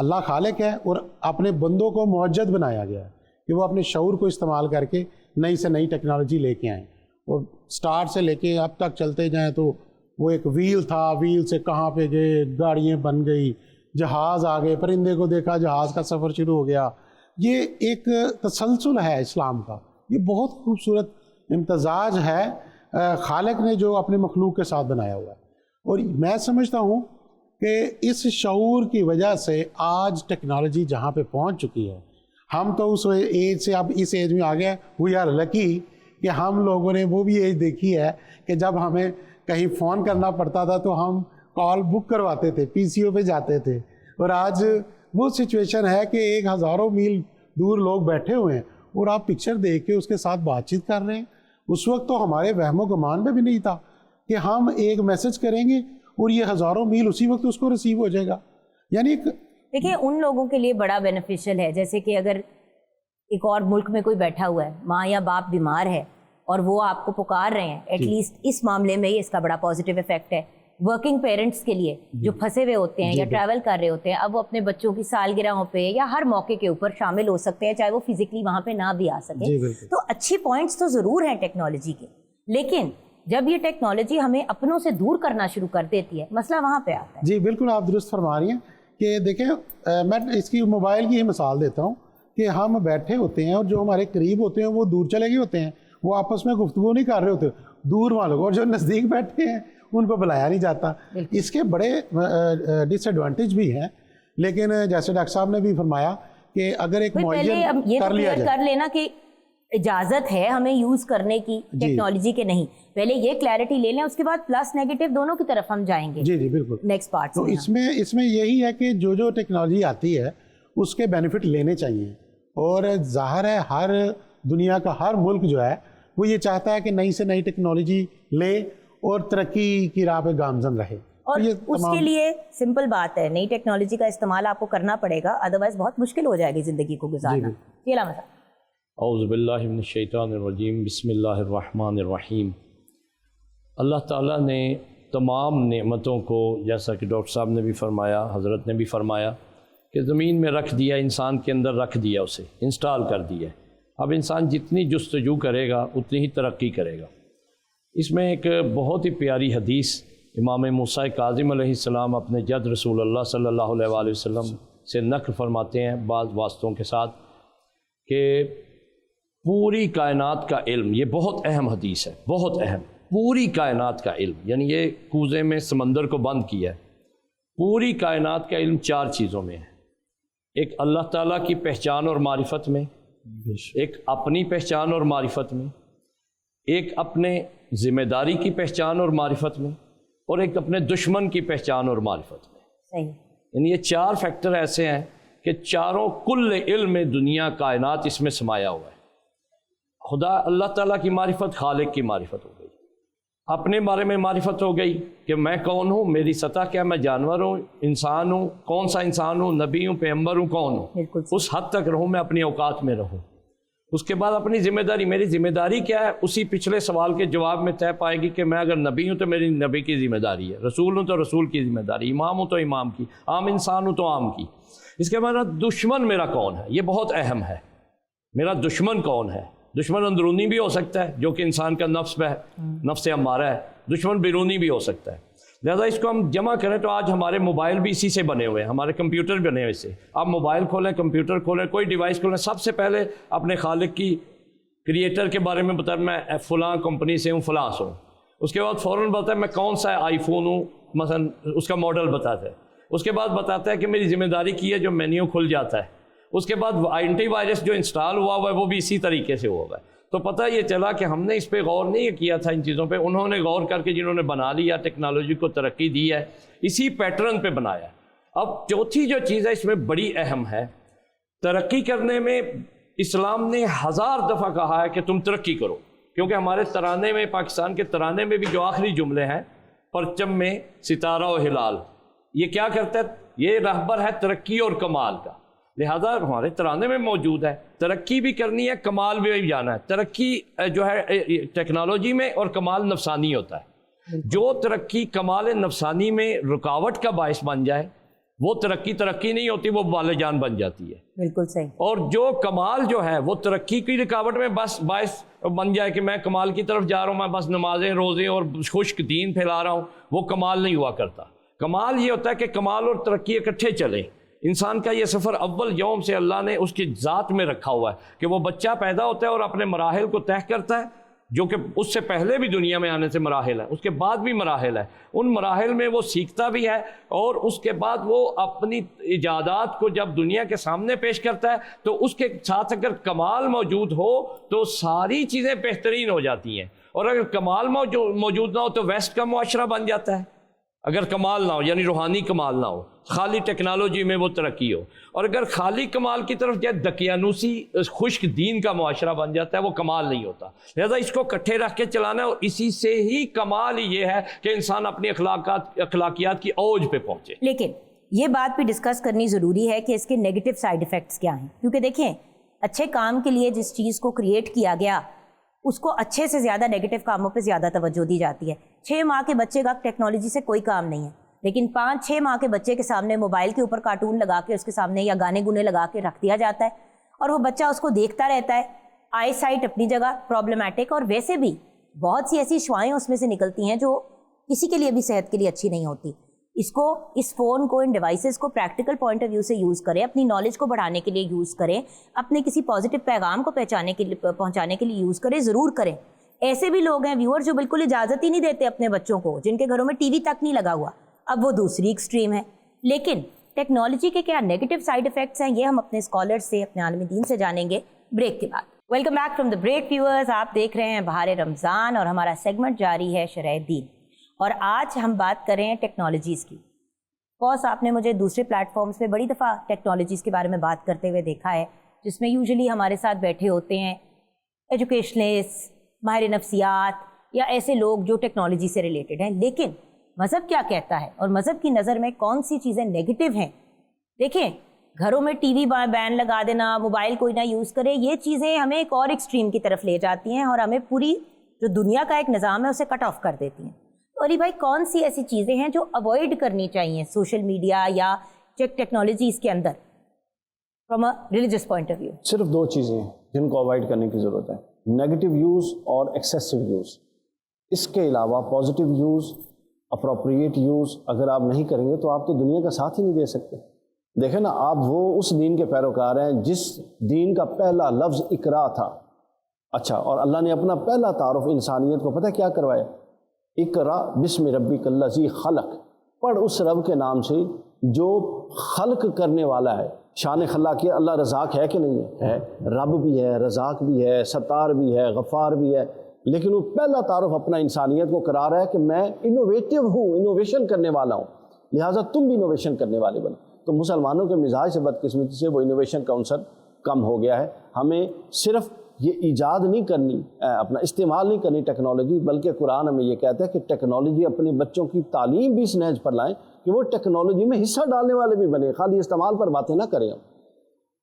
اللہ خالق ہے اور اپنے بندوں کو معجد بنایا گیا ہے کہ وہ اپنے شعور کو استعمال کر کے نئی سے نئی ٹیکنالوجی لے کے آئیں، اور سٹارٹ سے لے کے اب تک چلتے جائیں تو وہ ایک ویل تھا، ویل سے کہاں پہ گئے، گاڑیاں بن گئی، جہاز آ گئے، پرندے کو دیکھا جہاز کا سفر شروع ہو گیا۔ یہ ایک تسلسل ہے اسلام کا، یہ بہت خوبصورت امتزاج ہے خالق نے جو اپنے مخلوق کے ساتھ بنایا ہوا ہے۔ اور میں سمجھتا ہوں کہ اس شعور کی وجہ سے آج ٹیکنالوجی جہاں پہ پہنچ چکی ہے، ہم تو اس ایج سے اب اس ایج میں آ گئے، وی آر لکی کہ ہم لوگوں نے وہ بھی ایج دیکھی ہے کہ جب ہمیں کہیں فون کرنا پڑتا تھا تو ہم کال بک کرواتے تھے، پی سی او پہ جاتے تھے، اور آج وہ سچویشن ہے کہ ایک ہزاروں میل دور لوگ بیٹھے ہوئے ہیں اور آپ پکچر دیکھ کے اس کے ساتھ بات چیت کر رہے ہیں۔ اس وقت تو ہمارے وہم و گمان میں بھی نہیں تھا کہ ہم ایک میسج کریں گے اور یہ ہزاروں میل اسی وقت اس کو ریسیو ہو جائے گا۔ یعنی دیکھیں ان لوگوں کے لیے بڑا بینیفیشل ہے، جیسے کہ اگر ایک اور ملک میں کوئی بیٹھا ہوا ہے، ماں یا باپ بیمار ہے اور وہ آپ کو پکار رہے ہیں، ایٹ لیسٹ اس معاملے میں اس کا بڑا پازیٹیو افیکٹ ہے ورکنگ پیرنٹس کے لیے جو پھنسے ہوئے ہوتے ہیں یا ٹریول کر رہے ہوتے ہیں، اب وہ اپنے بچوں کی سالگرہوں پہ یا ہر موقع کے اوپر شامل ہو سکتے ہیں، چاہے وہ فزیکلی وہاں پہ نہ بھی آ سکے۔ تو اچھی پوائنٹس تو ضرور ہیں ٹیکنالوجی کے، لیکن جب یہ ٹیکنالوجی ہمیں اپنوں سے دور کرنا شروع کر دیتی ہے، مسئلہ وہاں پہ آتا ہے۔ جی بالکل آپ درست فرما رہی ہیں کہ دیکھیں میں اس کی موبائل کی ہی مثال دیتا ہوں کہ ہم بیٹھے ہوتے ہیں اور جو ہمارے قریب ہوتے ہیں وہ دور چلے گئے ہوتے ہیں، وہ آپس میں گفتگو نہیں کر رہے ہوتے دور والوں کو، اور جو نزدیک بیٹھے ہیں ان کو بلایا نہیں جاتا۔ اس کے بڑے ڈس ایڈوانٹیج بھی ہیں، لیکن جیسے ڈاکٹر صاحب نے بھی فرمایا کہ اگر ایک معین کر لیا جائے، کر لینا کہ اجازت ہے ہمیں یوز کرنے کی ٹیکنالوجی کے نہیں، پہلے یہ کلیئرٹی لے لیں، اس کے بعد پلس نیگیٹو دونوں کی طرف ہم جائیں گے۔ جی جی بالکل نیکسٹ پارٹ تو اس میں یہی ہے کہ جو ٹیکنالوجی آتی ہے اس کے بینیفٹ لینے چاہیے، اور ظاہر ہے ہر دنیا کا ہر ملک جو ہے وہ یہ چاہتا ہے کہ نئی سے نئی ٹیکنالوجی لے اور ترقی کی راہ پہ گامزن رہے، اور اس کے لیے سمپل بات ہے، نئی ٹیکنالوجی کا استعمال آپ کو کرنا پڑے گا، ادروائز بہت مشکل ہو جائے گی زندگی کو گزارنا۔ یہ علامہ صاحب اعوذ باللہ من الشیطان الرجیم، بسم اللہ الرحمن الرحیم۔ اللہ تعالیٰ نے تمام نعمتوں کو، جیسا کہ ڈاکٹر صاحب نے بھی فرمایا، حضرت نے بھی فرمایا، کہ زمین میں رکھ دیا، انسان کے اندر رکھ دیا، اسے انسٹال کر دیا۔ اب انسان جتنی جستجو کرے گا اتنی ہی ترقی کرے گا۔ اس میں ایک بہت ہی پیاری حدیث امام موسیٰ کاظم علیہ السلام اپنے جد رسول اللہ صلی اللہ علیہ وآلہ وسلم سے نقل فرماتے ہیں بعض واسطوں کے ساتھ، کہ پوری کائنات کا علم، یہ بہت اہم حدیث ہے، بہت اہم، پوری کائنات کا علم، یعنی یہ کوزے میں سمندر کو بند کیا ہے، پوری کائنات کا علم 4 چیزوں میں ہے۔ ایک اللہ تعالیٰ کی پہچان اور معرفت میں، ایک اپنی پہچان اور معرفت میں، ایک اپنے ذمہ داری کی پہچان اور معرفت میں، اور ایک اپنے دشمن کی پہچان اور معرفت میں۔ صحیح، یعنی یہ 4 فیکٹر ایسے ہیں کہ چاروں کل علم دنیا کائنات اس میں سمایا ہوا ہے۔ خدا اللہ تعالیٰ کی معرفت، خالق کی معرفت ہو گئی، اپنے بارے میں معرفت ہو گئی کہ میں کون ہوں، میری سطح کیا، میں جانور ہوں، انسان ہوں، کون سا انسان ہوں، نبی ہوں، پیغمبر ہوں، کون ہوں، اس حد تک رہوں، میں اپنی اوقات میں رہوں۔ اس کے بعد اپنی ذمہ داری، میری ذمہ داری کیا ہے، اسی پچھلے سوال کے جواب میں طے پائے گی کہ میں اگر نبی ہوں تو میری نبی کی ذمہ داری ہے، رسول ہوں تو رسول کی ذمہ داری، امام ہوں تو امام کی، عام انسان ہوں تو عام کی۔ اس کے بعد دشمن میرا کون ہے، یہ بہت اہم ہے، میرا دشمن کون ہے۔ دشمن اندرونی بھی ہو سکتا ہے جو کہ انسان کا نفس ہے، نفس امارہ ہے، دشمن بیرونی بھی ہو سکتا ہے۔ لہذا اس کو ہم جمع کریں تو آج ہمارے موبائل بھی اسی سے بنے ہوئے ہیں، ہمارے کمپیوٹر بنے ہوئے سے۔ آپ موبائل کھولیں، کمپیوٹر کھولیں، کوئی ڈیوائس کھولیں، سب سے پہلے اپنے خالق کی، کریٹر کے بارے میں بتایا، میں فلاں کمپنی سے ہوں، فلاں سے ہوں۔ اس کے بعد فوراً بتایا میں کون سا آئی فون ہوں، مثلا اس کا ماڈل بتاتا ہے۔ اس کے بعد بتاتا ہے کہ میری ذمہ داری کی ہے، جو مینیو کھل جاتا ہے۔ اس کے بعد اینٹی وائرس جو انسٹال ہوا ہوا ہے وہ بھی اسی طریقے سے ہوا ہوا ہے۔ تو پتہ یہ چلا کہ ہم نے اس پہ غور نہیں کیا تھا، ان چیزوں پہ انہوں نے غور کر کے جنہوں نے بنا لیا، ٹیکنالوجی کو ترقی دی ہے، اسی پیٹرن پہ بنایا۔ اب چوتھی جو چیز ہے اس میں بڑی اہم ہے، ترقی کرنے میں اسلام نے 1000 دفعہ کہا ہے کہ تم ترقی کرو، کیونکہ ہمارے ترانے میں، پاکستان کے ترانے میں بھی جو آخری جملے ہیں، پرچم میں ستارہ و ہلال، یہ کیا کرتا ہے؟ یہ رہبر ہے ترقی اور کمال کا، لہذا ہمارے ترانے میں موجود ہے، ترقی بھی کرنی ہے، کمال بھی جانا ہے۔ ترقی جو ہے ٹیکنالوجی میں، اور کمال نفسانی ہوتا ہے۔ جو ترقی کمال نفسانی میں رکاوٹ کا باعث بن جائے وہ ترقی نہیں ہوتی, وہ بال جان بن جاتی ہے. بالکل صحیح. اور جو کمال جو ہے وہ ترقی کی رکاوٹ میں بس باعث بن جائے کہ میں کمال کی طرف جا رہا ہوں, میں بس نمازیں روزے اور خشک دین پھیلا رہا ہوں, وہ کمال نہیں ہوا کرتا. کمال یہ ہوتا ہے کہ کمال اور ترقی اکٹھے چلیں. انسان کا یہ سفر اول یوم سے اللہ نے اس کی ذات میں رکھا ہوا ہے کہ وہ بچہ پیدا ہوتا ہے اور اپنے مراحل کو طے کرتا ہے, جو کہ اس سے پہلے بھی دنیا میں آنے سے مراحل ہے, اس کے بعد بھی مراحل ہے. ان مراحل میں وہ سیکھتا بھی ہے اور اس کے بعد وہ اپنی ایجادات کو جب دنیا کے سامنے پیش کرتا ہے تو اس کے ساتھ اگر کمال موجود ہو تو ساری چیزیں بہترین ہو جاتی ہیں. اور اگر کمال موجود نہ ہو تو ویسٹ کا معاشرہ بن جاتا ہے. اگر کمال نہ ہو یعنی روحانی کمال نہ ہو, خالی ٹیکنالوجی میں وہ ترقی ہو, اور اگر خالی کمال کی طرف جائے دقیانوسی خشک دین کا معاشرہ بن جاتا ہے, وہ کمال نہیں ہوتا. لہذا اس کو کٹھے رکھ کے چلانا ہے, اور اسی سے ہی کمال یہ ہے کہ انسان اپنی اخلاقیات کی اوج پہ پہنچے. لیکن یہ بات بھی ڈسکس کرنی ضروری ہے کہ اس کے نیگیٹو سائیڈ ایفیکٹس کیا ہیں, کیونکہ دیکھیں اچھے کام کے لیے جس چیز کو کریٹ کیا گیا اس کو اچھے سے زیادہ نیگیٹو کاموں پہ زیادہ توجہ دی جاتی ہے. 6 ماہ کے بچے کا ٹیکنالوجی سے کوئی کام نہیں ہے, لیکن 5-6 ماہ کے بچے کے سامنے موبائل کے اوپر کارٹون لگا کے اس کے سامنے یا گانے گنے لگا کے رکھ دیا جاتا ہے, اور وہ بچہ اس کو دیکھتا رہتا ہے. آئی سائٹ اپنی جگہ پرابلمٹک, اور ویسے بھی بہت سی ایسی شعائیں اس میں سے نکلتی ہیں جو کسی کے لیے بھی صحت کے لیے اچھی نہیں ہوتی. اس فون کو, ان ڈیوائسز کو پریکٹیکل پوائنٹ آف ویو سے یوز کریں, اپنی نالج کو بڑھانے کے لیے یوز کریں, اپنے کسی پازیٹیو پیغام کو پہنچانے کے لیے یوز کریں, ضرور کریں. ایسے بھی لوگ ہیں ویور جو بالکل اجازت ہی نہیں دیتے اپنے بچوں کو, جن کے گھروں میں ٹی وی تک نہیں لگا ہوا. اب وہ دوسری ایکسٹریم ہے. لیکن ٹیکنالوجی کے کیا نیگیٹو سائیڈ ایفیکٹس ہیں, یہ ہم اپنے اسکالر سے, اپنے عالم دین سے جانیں گے بریک کے بعد. Welcome back from the break viewers. آپ دیکھ رہے ہیں بہار رمضان اور ہمارا سیگمنٹ جاری ہے شرح دین, اور آج ہم بات کر رہے ہیں ٹیکنالوجیز کی. بس آپ نے مجھے دوسرے پلیٹ فارمز پہ بڑی دفعہ ٹیکنالوجیز کے بارے میں بات کرتے ہوئے دیکھا ہے, جس میں یوزلی ہمارے ساتھ بیٹھے ہوتے ہیں ایجوکیشنسٹ, ماہر نفسیات, یا ایسے لوگ جو ٹیکنالوجی سے ریلیٹڈ ہیں. لیکن مذہب کیا کہتا ہے, اور مذہب کی نظر میں کون سی چیزیں نیگیٹو ہیں؟ دیکھیں, گھروں میں ٹی وی بین لگا دینا, موبائل کوئی نہ یوز کرے, یہ چیزیں ہمیں ایک اور ایکسٹریم کی طرف لے جاتی ہیں اور ہمیں پوری جو دنیا کا ایک نظام ہے اسے کٹ آف کر دیتی ہیں. اور یہ بھائی کون سی ایسی چیزیں ہیں جو اوائڈ کرنی چاہیے سوشل میڈیا یا ٹیکنالوجی اس کے اندر from a religious point of view? صرف 2 چیزیں ہیں جن کو اوائڈ کرنے کی ضرورت ہے, نیگیٹو یوز اور ایکسیسو یوز. اس کے علاوہ پازیٹیو یوز, اپروپریٹ یوز اگر آپ نہیں کریں گے تو آپ تو دنیا کا ساتھ ہی نہیں دے سکتے. دیکھیں نا, آپ وہ اس دین کے پیروکار ہیں جس دین کا پہلا لفظ اقرا تھا. اچھا, اور اللہ نے اپنا پہلا تعارف انسانیت کو پتہ کیا کروایا؟ اقرا بسم ربک الذی خلق, پڑھ اس رب کے نام سے جو خلق کرنے والا ہے. شان خلاقیت, اللہ رزاق ہے کہ نہیں ہے؟ رب بھی ہے, رزاق بھی ہے, ستار بھی ہے, غفار بھی ہے, لیکن وہ پہلا تعارف اپنا انسانیت کو کرا رہا ہے کہ میں انوویٹیو ہوں, انوویشن کرنے والا ہوں, لہٰذا تم بھی انوویشن کرنے والے بنو. تو مسلمانوں کے مزاج سے بدقسمتی سے وہ انوویشن کا عنصر کم ہو گیا ہے. ہمیں صرف یہ ایجاد نہیں کرنی, اپنا استعمال نہیں کرنی ٹیکنالوجی, بلکہ قرآن ہمیں یہ کہتا ہے کہ ٹیکنالوجی اپنے بچوں کی تعلیم بھی اس نہج پر لائیں کہ وہ ٹیکنالوجی میں حصہ ڈالنے والے بھی بنے, خالی استعمال پر باتیں نہ کریں.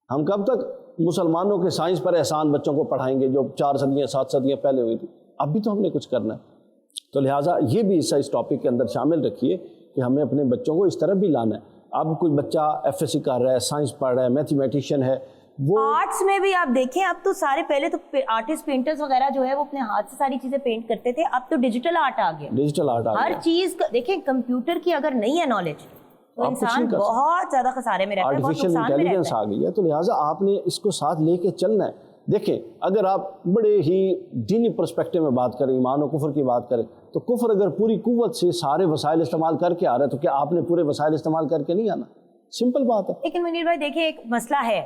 ہم کب تک مسلمانوں کے سائنس پر احسان بچوں کو پڑھائیں گے جو 4 صدیاں 7 صدیاں پہلے ہوئی تھی؟ اب بھی تو ہم نے کچھ کرنا ہے. تو لہٰذا یہ بھی حصہ اس ٹاپک کے اندر شامل رکھیے کہ ہمیں اپنے بچوں کو اس طرف بھی لانا ہے. اب کوئی بچہ FSC کر رہا ہے, سائنس پڑھ رہا ہے, میتھمیٹیشین ہے, وہ آرٹس میں بھی آپ دیکھیں, اب تو سارے, پہلے تو آرٹسٹ پینٹرز وغیرہ جو ہے وہ اپنے ہاتھ سے ساری چیزیں پینٹ کرتے تھے, اب تو ڈیجیٹل آرٹ آ گیا. ڈیجیٹل آرٹ آ گیا. ہر چیز دیکھیں, کمپیوٹر کی اگر نہیں ہے نالج تو انسان بہت زیادہ خسارے میں رہتا ہے, بہت نقصان میں رہتا ہے. آرٹیفیشل انٹیلیجنس آ گئی ہے, تو لہٰذا آپ نے اس کو ساتھ لے کے چلنا ہے. دیکھیں, اگر آپ بڑے ہی دینی پرسپیکٹیو میں بات کریں, ایمان و کفر کی بات کریں, تو کفر اگر پوری قوت سے سارے وسائل استعمال کر کے آ رہا ہے تو کیا آپ نے پورے وسائل استعمال کر کے نہیں آنا؟ سمپل بات ہے. لیکن منیر بھائی دیکھیں, ایک مسئلہ ہے,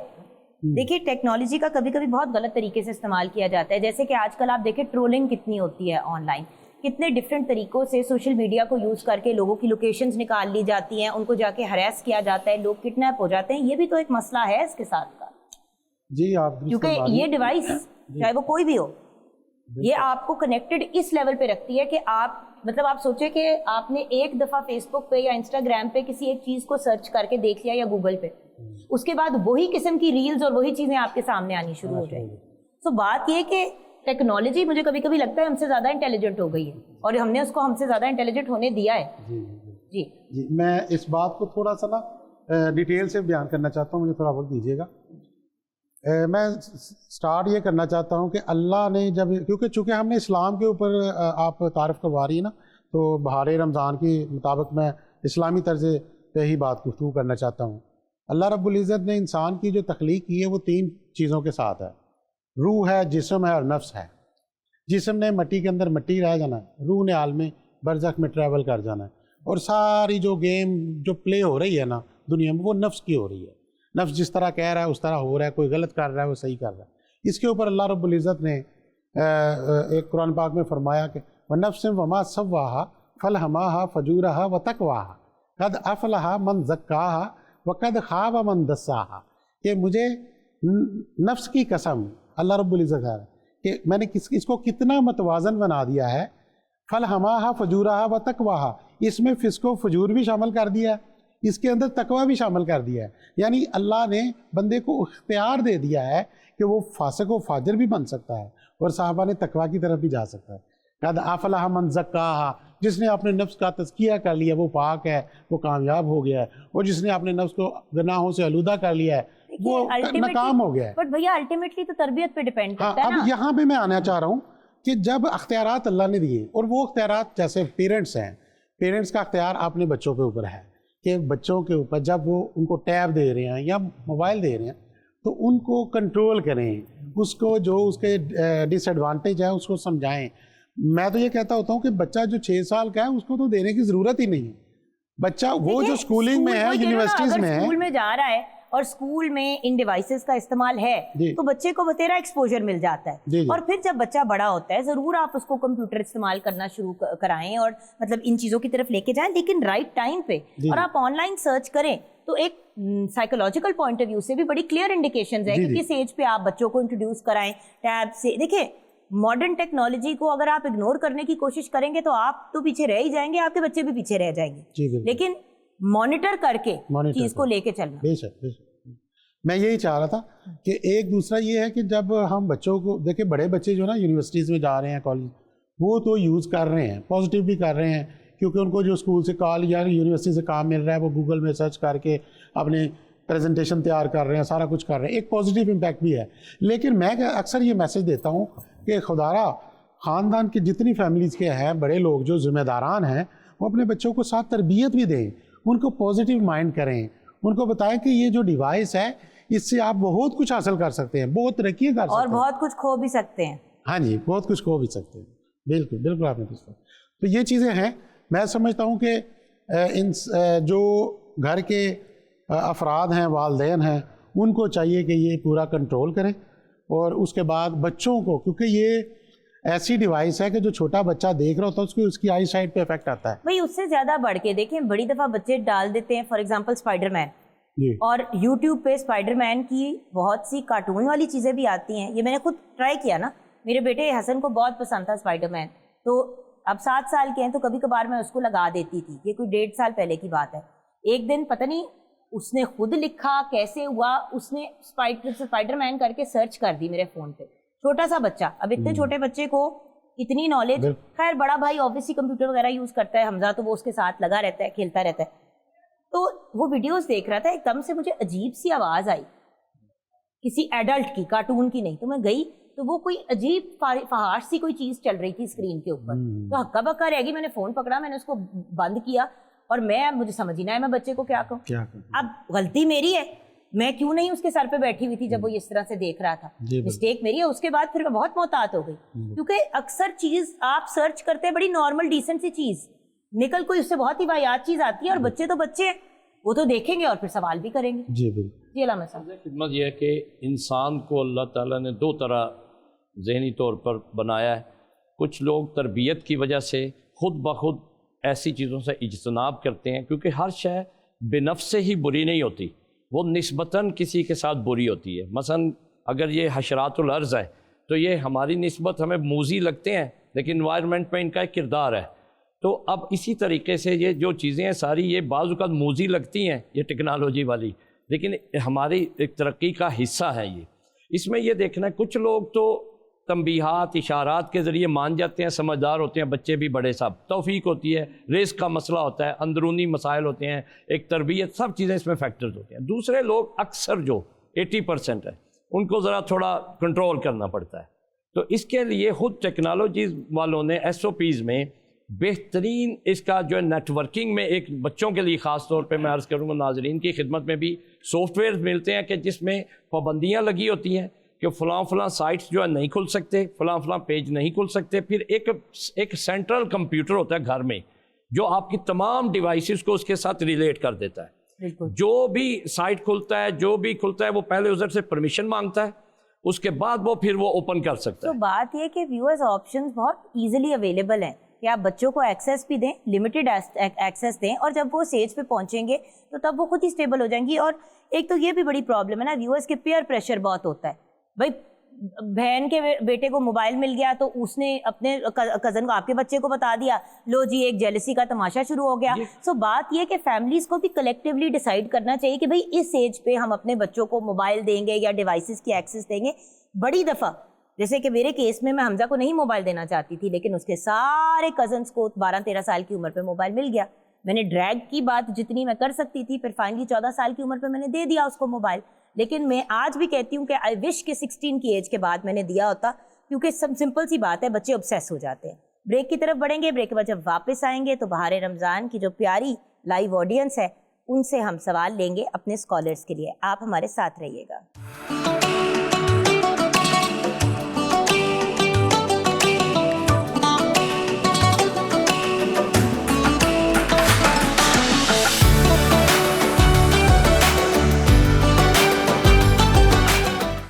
دیکھیے ٹیکنالوجی کا کبھی کبھی بہت غلط طریقے سے استعمال کیا جاتا ہے. جیسے کہ آج کل آپ دیکھیں ٹرولنگ کتنی ہوتی ہے آن لائن, کتنے ڈفرینٹ طریقوں سے سوشل میڈیا کو یوز کر کے لوگوں کی لوکیشنز نکال لی جاتی ہیں, ان کو جا کے ہراس کیا جاتا ہے, لوگ کڈنیپ ہو جاتے ہیں. یہ بھی تو ایک مسئلہ ہے اس کے ساتھ کا. جی آپ, کیونکہ یہ ڈیوائس چاہے وہ کوئی بھی ہو, یہ آپ کو کنیکٹڈ اس لیول پہ رکھتی ہے کہ آپ, مطلب آپ سوچیں کہ آپ نے ایک دفعہ فیس بک پہ یا انسٹاگرام پہ کسی ایک چیز کو سرچ کر کے دیکھ لیا یا گوگل پہ, اس کے بعد وہی قسم کی ریلز اور وہی چیزیں آپ کے سامنے آنی شروع ہو جائیں گی. تو بات یہ کہ ٹیکنالوجی مجھے کبھی کبھی لگتا ہے ہم سے زیادہ انٹیلیجنٹ ہو گئی ہے, اور ہم نے اس کو ہم سے زیادہ انٹیلیجنٹ ہونے دیا ہے. جی, میں اس بات کو تھوڑا سا نا ڈیٹیل سے بیان کرنا چاہتا ہوں، مجھے تھوڑا وقت دیجیے گا۔ میں سٹارٹ یہ کرنا چاہتا ہوں کہ اللہ نے جب، کیونکہ چونکہ ہم نے اسلام کے اوپر آپ تعارف کروا رہی ہے نا، تو بہار رمضان کے مطابق میں اسلامی طرز پہ ہی بات گفتگو کرنا چاہتا ہوں۔ اللہ رب العزت نے انسان کی جو تخلیق کی ہے وہ 3 چیزوں کے ساتھ ہے، روح ہے، جسم ہے اور نفس ہے۔ جسم نے مٹی کے اندر مٹی رہ جانا ہے، روح نے عالم برزخ میں ٹریول کر جانا ہے، اور ساری جو گیم جو پلے ہو رہی ہے نا دنیا میں وہ نفس کی ہو رہی ہے۔ نفس جس طرح کہہ رہا ہے اس طرح ہو رہا ہے، کوئی غلط کر رہا ہے وہ صحیح کر رہا ہے۔ اس کے اوپر اللہ رب العزت نے ایک قرآن پاک میں فرمایا کہ وَنَفْسٍ وَمَا سَوَّاهَا فَأَلْهَمَاهَا فَجُورَهَا وَتَقْوَاهَا قَدْ أَفْلَحَ مَنْ زَكَّاهَا وَقَدْ خَابَ مَنْ دَسَّاهَا، کہ مجھے نفس کی قسم اللہ رب العزت ہے کہ میں نے اس کو کتنا متوازن بنا دیا ہے۔ فَأَلْهَمَاهَا فَجُورَهَا وَتَقْوَاهَا، اس میں فسق و فجور بھی شامل کر دیا ہے، اس کے اندر تقوی بھی شامل کر دیا ہے، یعنی اللہ نے بندے کو اختیار دے دیا ہے کہ وہ فاسق و فاجر بھی بن سکتا ہے اور صحابہ نے تقوی کی طرف بھی جا سکتا ہے۔ قد افلح من زکاہا، جس نے اپنے نفس کا تزکیہ کر لیا وہ پاک ہے، وہ کامیاب ہو گیا ہے، اور جس نے اپنے نفس کو گناہوں سے آلودہ کر لیا ہے وہ ناکام ہو گیا ہے۔ بٹ بھیا الٹیمیٹلی تو تربیت پہ ڈیپینڈ کرتا ہے نا۔ اب یہاں پہ میں آنا چاہ رہا ہوں کہ جب اختیارات اللہ نے دیے، اور وہ اختیارات جیسے پیرنٹس ہیں، پیرنٹس کا اختیار اپنے بچوں کے اوپر ہے کہ بچوں کے اوپر جب وہ ان کو ٹیب دے رہے ہیں یا موبائل دے رہے ہیں تو ان کو کنٹرول کریں، اس کو جو اس کے ڈس ایڈوانٹیج ہے اس کو سمجھائیں۔ میں تو یہ کہتا ہوتا ہوں کہ بچہ جو 6 سال کا ہے اس کو تو دینے کی ضرورت ہی نہیں ہے۔ بچہ وہ جو اسکولنگ میں ہے، یونیورسٹیز میں ہے، اسکول میں جا رہا ہے اور اسکول میں ان ڈیوائسز کا استعمال ہے تو بچے کو بتیرا ایکسپوجر مل جاتا ہے، اور پھر جب بچہ بڑا ہوتا ہے ضرور آپ اس کو کمپیوٹر استعمال کرنا شروع کرائیں اور مطلب ان چیزوں کی طرف لے کے جائیں، لیکن رائٹ ٹائم پہ، اور آپ آن لائن سرچ کریں تو ایک سائیکولوجیکل پوائنٹ آف ویو سے بھی بڑی کلیئر انڈیکیشنز ہے کہ کس ایج پہ آپ بچوں کو انٹروڈیوس کرائیں ٹیب سے۔ دیکھیں ماڈرن ٹیکنالوجی کو اگر آپ اگنور کرنے کی کوشش کریں گے تو آپ تو پیچھے رہ ہی جائیں گے، آپ کے بچے بھی پیچھے رہ جائیں گے، لیکن مانیٹر کر کے چیز کو لے کے چلنا۔ بے شک میں یہی چاہ رہا تھا کہ ایک دوسرا یہ ہے کہ جب ہم بچوں کو دیکھیں، بڑے بچے جو نا یونیورسٹیز میں جا رہے ہیں، کالج، وہ تو یوز کر رہے ہیں، پازیٹیو بھی کر رہے ہیں، کیونکہ ان کو جو اسکول سے کال یا یونیورسٹی سے کام مل رہا ہے وہ گوگل میں سرچ کر کے اپنے پریزنٹیشن تیار کر رہے ہیں، سارا کچھ کر رہے ہیں، ایک پازیٹیو امپیکٹ بھی ہے۔ لیکن میں اکثر یہ میسج دیتا ہوں کہ خدارا خاندان کی جتنی فیملیز کے ہیں بڑے لوگ جو ذمہ داران ہیں وہ اپنے بچوں کو ساتھ تربیت بھی دیں، ان کو پازیٹیو مائنڈ کریں، ان کو بتائیں کہ یہ جو ڈیوائس ہے اس سے آپ بہت کچھ حاصل کر سکتے ہیں، بہت ترقی کر سکتے ہیں، اور بہت کچھ کھو بھی سکتے ہیں۔ ہاں جی، بہت کچھ کھو بھی سکتے ہیں، بالکل بالکل آپ نے پوچھا۔ تو یہ چیزیں ہیں، میں سمجھتا ہوں کہ جو گھر کے افراد ہیں، والدین ہیں، ان کو چاہیے کہ یہ پورا کنٹرول کریں، اور اس کے بعد بچوں کو، کیونکہ یہ ایسی ڈیوائس ہے کہ جو چھوٹا بچہ دیکھ رہا ہوتا ہے اس کی آئی سائٹ پہ افیکٹ آتا ہے۔ بھائی اس سے زیادہ بڑھ کے دیکھیں، بڑی دفعہ بچے ڈال دیتے ہیں فار ایگزامپل اسپائڈر مین، اور یوٹیوب پہ اسپائڈر مین کی بہت سی کارٹون والی چیزیں بھی آتی ہیں۔ یہ میں نے خود ٹرائی کیا نا، میرے بیٹے حسن کو بہت پسند تھا اسپائڈر مین، تو اب 7 سال کے ہیں تو کبھی کبھار میں اس کو لگا دیتی تھی، یہ کوئی 1.5 سال پہلے کی بات ہے۔ ایک دن پتہ نہیں اس نے خود لکھا کیسے ہوا، اس نے اسپائڈر مین کر کے سرچ کر دی میرے فون پہ، چھوٹا سا بچہ، اب اتنے چھوٹے بچے کو اتنی نالج، خیر بڑا بھائی آبویسلی کمپیوٹر وغیرہ یوز کرتا ہے، حمزہ تو وہ اس کے ساتھ لگا رہتا ہے، کھیلتا رہتا ہے، تو وہ ویڈیوز دیکھ رہا تھا، ایک دم سے مجھے عجیب سی آواز آئی کسی ایڈلٹ کی، کارٹون کی نہیں، تو میں گئی تو وہ کوئی عجیب فحاش سی کوئی چیز چل رہی تھی اسکرین کے اوپر، تو ہکا بکا رہ گئی، میں نے فون پکڑا، میں نے اس کو بند کیا، اور مجھے سمجھ ہی نہ ہے میں بچے کو کیا کہوں، اب غلطی میری ہے، میں کیوں نہیں اس کے سر پہ بیٹھی ہوئی تھی جب وہ اس طرح سے دیکھ رہا تھا، مسٹیک میری ہے۔ اس کے بعد پھر میں بہت محتاط ہو گئی، کیونکہ اکثر چیز آپ سرچ کرتے ہیں بڑی نارمل ڈیسنٹ سی چیز، نکل کوئی اس سے بہت ہی واحد چیز آتی ہے، اور بچے تو بچے ہیں، وہ تو دیکھیں گے اور پھر سوال بھی کریں گے۔ جی بالکل، جی علامہ صاحب۔ خدمت یہ ہے کہ انسان کو اللہ تعالیٰ نے 2 طرح ذہنی طور پر بنایا ہے۔ کچھ لوگ تربیت کی وجہ سے خود بخود ایسی چیزوں سے اجتناب کرتے ہیں، کیونکہ ہر شے بے نفس سے ہی بری نہیں ہوتی، وہ نسبتاً کسی کے ساتھ بری ہوتی ہے۔ مثلا اگر یہ حشرات الارض ہے تو یہ ہماری نسبت ہمیں موذی لگتے ہیں، لیکن انوائرمنٹ میں ان کا ایک کردار ہے۔ تو اب اسی طریقے سے یہ جو چیزیں ہیں ساری یہ بعض اوقات موذی لگتی ہیں، یہ ٹیکنالوجی والی، لیکن ہماری ایک ترقی کا حصہ ہے۔ یہ اس میں یہ دیکھنا ہے، کچھ لوگ تو تنبیہات اشارات کے ذریعے مان جاتے ہیں، سمجھدار ہوتے ہیں بچے بھی بڑے صاحب، توفیق ہوتی ہے، رزق کا مسئلہ ہوتا ہے، اندرونی مسائل ہوتے ہیں، ایک تربیت، سب چیزیں اس میں فیکٹرز ہوتے ہیں۔ دوسرے لوگ اکثر جو 80% ہے ان کو ذرا تھوڑا کنٹرول کرنا پڑتا ہے، تو اس کے لیے خود ٹیکنالوجیز والوں نے SOPs میں بہترین اس کا جو نیٹ ورکنگ میں ایک بچوں کے لیے خاص طور پہ میں عرض کروں گا ناظرین کی خدمت میں بھی سافٹ ویئر ملتے ہیں کہ جس میں پابندیاں لگی ہوتی ہیں کہ فلاں سائٹس جو ہے نہیں کھل سکتے، فلاں پیج نہیں کھل سکتے۔ پھر ایک سینٹرل کمپیوٹر ہوتا ہے گھر میں جو آپ کی تمام ڈیوائسز کو اس کے ساتھ ریلیٹ کر دیتا ہے، جو بھی سائٹ کھلتا ہے، جو بھی کھلتا ہے، وہ پہلے یوزر سے پرمیشن مانگتا ہے، اس کے بعد وہ اوپن کر سکتا ہے۔ تو بات یہ کہ ویورز آپشنز بہت ایزیلی اویلیبل ہیں کہ آپ بچوں کو ایکسیس بھی دیں، لمیٹڈ ایکسیس دیں، اور جب وہ اسٹیج پہ پہنچیں گے تو تب وہ خود ہی اسٹیبل ہو جائیں گی۔ اور ایک تو یہ بھی بڑی پرابلم ہے نا، ویورز کے پیئر پریشر بہت ہوتا ہے، بھائی بہن کے بیٹے کو موبائل مل گیا تو اس نے اپنے کزن کو، آپ کے بچے کو بتا دیا، لو جی ایک جیلسی کا تماشا شروع ہو گیا۔ سو بات یہ کہ فیملیز کو بھی کلیکٹیولی ڈیسائیڈ کرنا چاہیے کہ بھائی اس ایج پہ ہم اپنے بچوں کو موبائل دیں گے یا ڈیوائسز کی ایکسیس دیں گے۔ بڑی دفعہ جیسے کہ میرے کیس میں حمزہ کو نہیں موبائل دینا چاہتی تھی، لیکن اس کے سارے کزنس کو 12-13 سال کی عمر پہ موبائل مل گیا۔ میں نے ڈریگ کی بات جتنی میں کر سکتی تھی، پھر فائنلی 14 سال کی عمر پہ میں نے دے دیا اس کو موبائل۔ لیکن میں آج بھی کہتی ہوں کہ آئی وش کہ 16 کی ایج کے بعد میں نے دیا ہوتا، کیونکہ سمپل سی بات ہے، بچے obsess ہو جاتے ہیں۔ بریک کی طرف بڑھیں گے، بریک کے بعد جب واپس آئیں گے تو بہار رمضان کی جو پیاری لائیو آڈینس ہے ان سے ہم سوال لیں گے اپنے اسکالرس کے لیے۔ آپ ہمارے ساتھ رہیے گا۔